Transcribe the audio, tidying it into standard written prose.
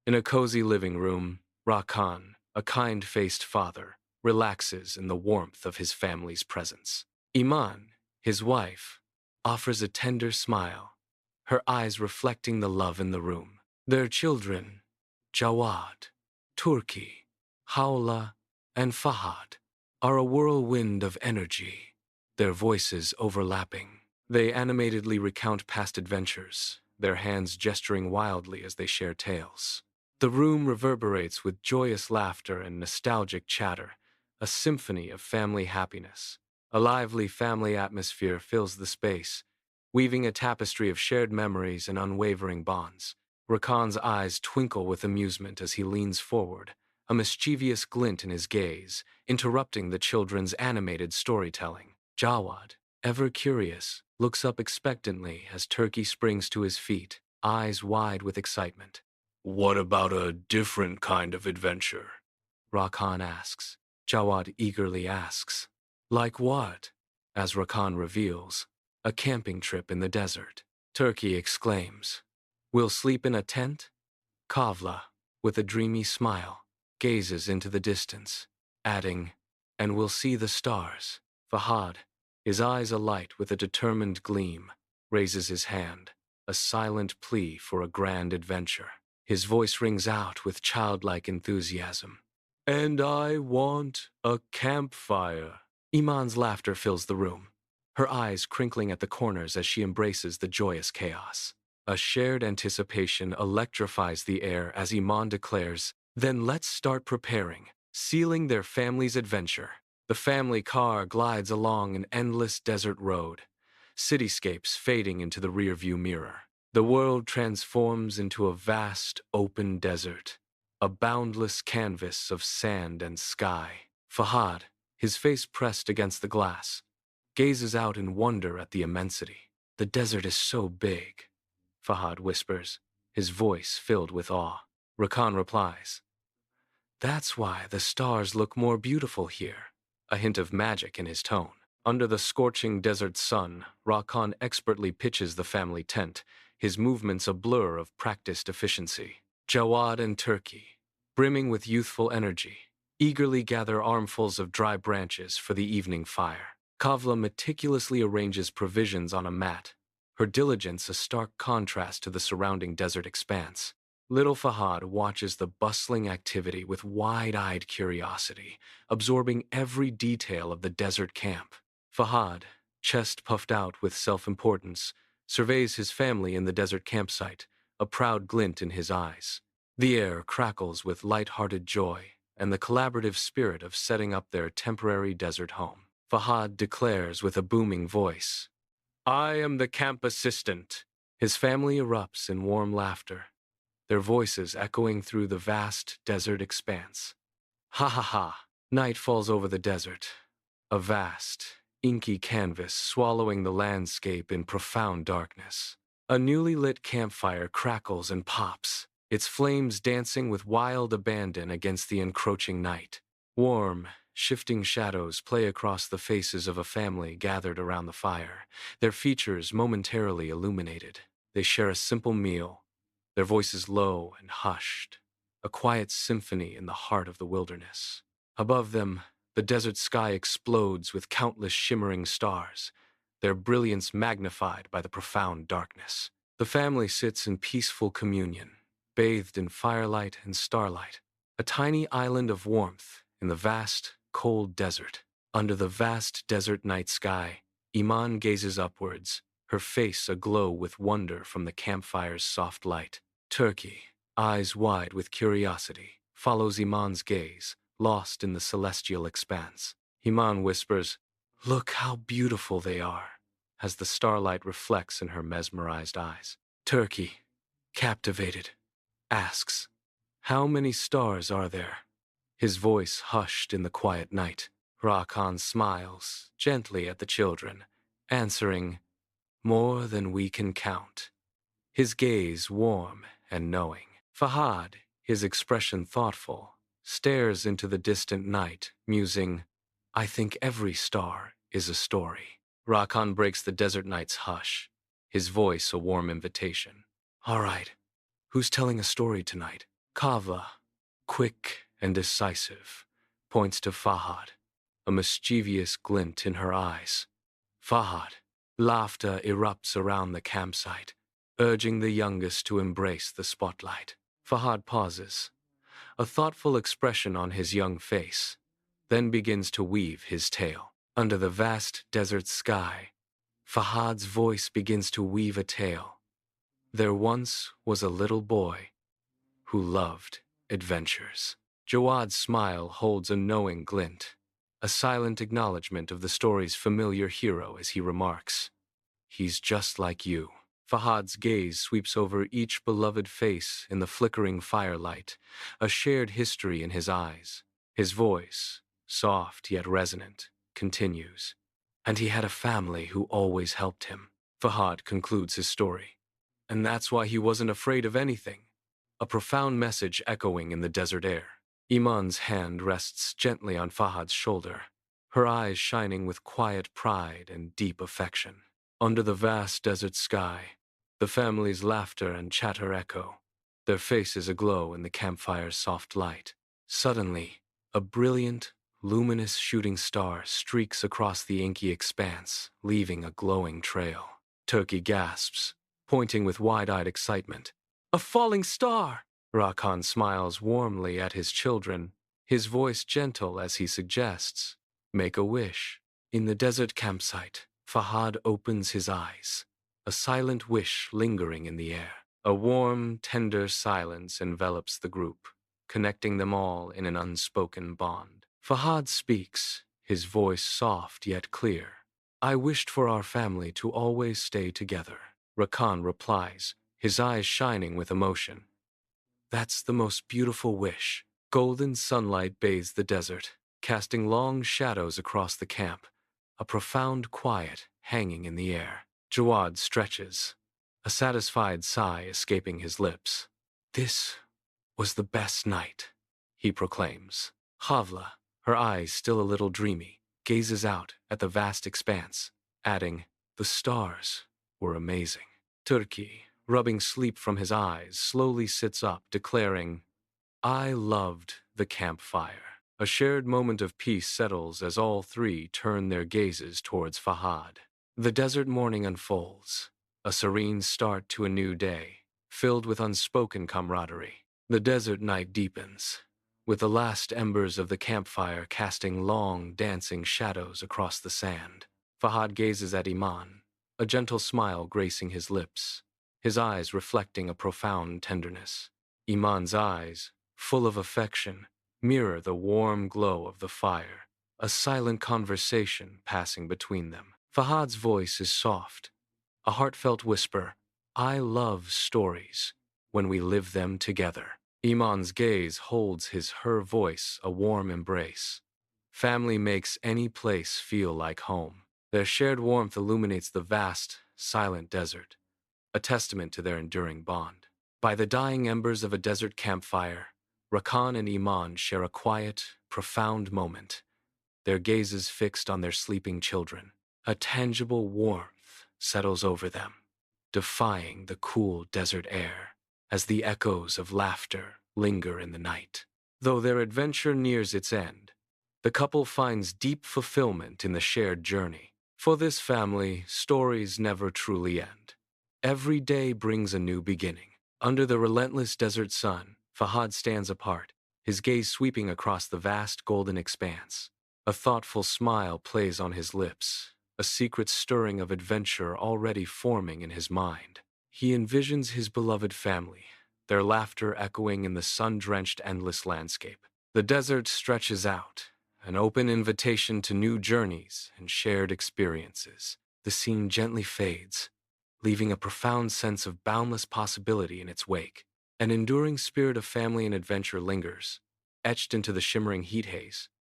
In a cozy living room, Rakhan, a kind-faced father, relaxes in the warmth of his family's presence. Iman, his wife, offers a tender smile, her eyes reflecting the love in the room. Their children, Jawad, Turki, Hawla, and Fahad, are a whirlwind of energy, their voices overlapping. They animatedly recount past adventures, their hands gesturing wildly as they share tales. The room reverberates with joyous laughter and nostalgic chatter, a symphony of family happiness. A lively family atmosphere fills the space, weaving a tapestry of shared memories and unwavering bonds. Rakhan's eyes twinkle with amusement as he leans forward, a mischievous glint in his gaze, interrupting the children's animated storytelling. Jawad, ever curious, looks up expectantly as Turkey springs to his feet, eyes wide with excitement. "What about a different kind of adventure?" Rakhan asks. Jawad eagerly asks. "Like what?" As Rakhan reveals, "A camping trip in the desert." Turkey exclaims, "We'll sleep in a tent?" Kavla, with a dreamy smile, gazes into the distance, adding, "And we'll see the stars." Fahad, his eyes alight with a determined gleam, raises his hand, a silent plea for a grand adventure. His voice rings out with childlike enthusiasm. "And I want a campfire." Iman's laughter fills the room, her eyes crinkling at the corners as she embraces the joyous chaos. A shared anticipation electrifies the air as Iman declares, "Then let's start preparing," sealing their family's adventure. The family car glides along an endless desert road, cityscapes fading into the rearview mirror. The world transforms into a vast, open desert, a boundless canvas of sand and sky. Fahad, his face pressed against the glass, gazes out in wonder at the immensity. "The desert is so big," Fahad whispers, his voice filled with awe. Rakhan replies, "That's why the stars look more beautiful here," a hint of magic in his tone. Under the scorching desert sun, Rakhan expertly pitches the family tent, his movements a blur of practiced efficiency. Jawad and Turkey, brimming with youthful energy, eagerly gather armfuls of dry branches for the evening fire. Kavla meticulously arranges provisions on a mat, her diligence a stark contrast to the surrounding desert expanse. Little Fahad watches the bustling activity with wide-eyed curiosity, absorbing every detail of the desert camp. Fahad, chest puffed out with self-importance, surveys his family in the desert campsite, a proud glint in his eyes. The air crackles with light-hearted joy and the collaborative spirit of setting up their temporary desert home. Fahad declares with a booming voice, "I am the camp assistant." His family erupts in warm laughter, their voices echoing through the vast desert expanse. Ha ha ha! Night falls over the desert, a vast, inky canvas swallowing the landscape in profound darkness. A newly lit campfire crackles and pops, its flames dancing with wild abandon against the encroaching night. Warm, shifting shadows play across the faces of a family gathered around the fire, their features momentarily illuminated. They share a simple meal, their voices low and hushed, a quiet symphony in the heart of the wilderness. Above them, the desert sky explodes with countless shimmering stars, their brilliance magnified by the profound darkness. The family sits in peaceful communion, bathed in firelight and starlight, a tiny island of warmth in the vast, cold desert. Under the vast desert night sky, Iman gazes upwards, her face aglow with wonder from the campfire's soft light. Turkey, eyes wide with curiosity, follows Iman's gaze, lost in the celestial expanse. Iman whispers, "Look how beautiful they are," as the starlight reflects in her mesmerized eyes. Turkey, captivated, asks, "How many stars are there?" His voice hushed in the quiet night. Rakhan smiles gently at the children, answering, "More than we can count." His gaze warm and knowing. Fahad, his expression thoughtful, stares into the distant night, musing, "I think every star is a story." Rakhan breaks the desert night's hush, his voice a warm invitation. "All right, who's telling a story tonight?" Kava, quick and decisive, points to Fahad, a mischievous glint in her eyes. Fahad. Laughter erupts around the campsite, urging the youngest to embrace the spotlight. Fahad pauses, a thoughtful expression on his young face, then begins to weave his tale. Under the vast desert sky, Fahad's voice begins to weave a tale. There once was a little boy who loved adventures. Jawad's smile holds a knowing glint, a silent acknowledgement of the story's familiar hero as he remarks, "He's just like you." Fahad's gaze sweeps over each beloved face in the flickering firelight, a shared history in his eyes. His voice, soft yet resonant, continues. And he had a family who always helped him. Fahad concludes his story. And that's why he wasn't afraid of anything. A profound message echoing in the desert air. Iman's hand rests gently on Fahad's shoulder, her eyes shining with quiet pride and deep affection. Under the vast desert sky, the family's laughter and chatter echo, their faces aglow in the campfire's soft light. Suddenly, a brilliant, luminous shooting star streaks across the inky expanse, leaving a glowing trail. Turkey gasps, pointing with wide-eyed excitement. "A falling star!" Rakhan smiles warmly at his children, his voice gentle as he suggests, "Make a wish." In the desert campsite, Fahad opens his eyes, a silent wish lingering in the air. A warm, tender silence envelops the group, connecting them all in an unspoken bond. Fahad speaks, his voice soft yet clear. "I wished for our family to always stay together." Rakhan replies, his eyes shining with emotion. "That's the most beautiful wish." Golden sunlight bathes the desert, casting long shadows across the camp, a profound quiet hanging in the air. Jawad stretches, a satisfied sigh escaping his lips. "This was the best night," he proclaims. Havla, her eyes still a little dreamy, gazes out at the vast expanse, adding, "The stars were amazing." Turkey, rubbing sleep from his eyes, slowly sits up, declaring, "I loved the campfire." A shared moment of peace settles as all three turn their gazes towards Fahad. The desert morning unfolds, a serene start to a new day, filled with unspoken camaraderie. The desert night deepens, with the last embers of the campfire casting long, dancing shadows across the sand. Fahad gazes at Iman, a gentle smile gracing his lips, his eyes reflecting a profound tenderness. Iman's eyes, full of affection, mirror the warm glow of the fire, a silent conversation passing between them. Fahad's voice is soft, a heartfelt whisper, "I love stories when we live them together." Iman's gaze holds her voice a warm embrace. Family makes any place feel like home. Their shared warmth illuminates the vast, silent desert, a testament to their enduring bond. By the dying embers of a desert campfire, Rakhan and Iman share a quiet, profound moment, their gazes fixed on their sleeping children. A tangible warmth settles over them, defying the cool desert air, as the echoes of laughter linger in the night. Though their adventure nears its end, the couple finds deep fulfillment in the shared journey. For this family, stories never truly end. Every day brings a new beginning. Under the relentless desert sun, Fahad stands apart, his gaze sweeping across the vast golden expanse. A thoughtful smile plays on his lips, a secret stirring of adventure already forming in his mind. He envisions his beloved family, their laughter echoing in the sun-drenched endless landscape. The desert stretches out, an open invitation to new journeys and shared experiences. The scene gently fades, leaving a profound sense of boundless possibility in its wake. An enduring spirit of family and adventure lingers, etched into the shimmering heat haze.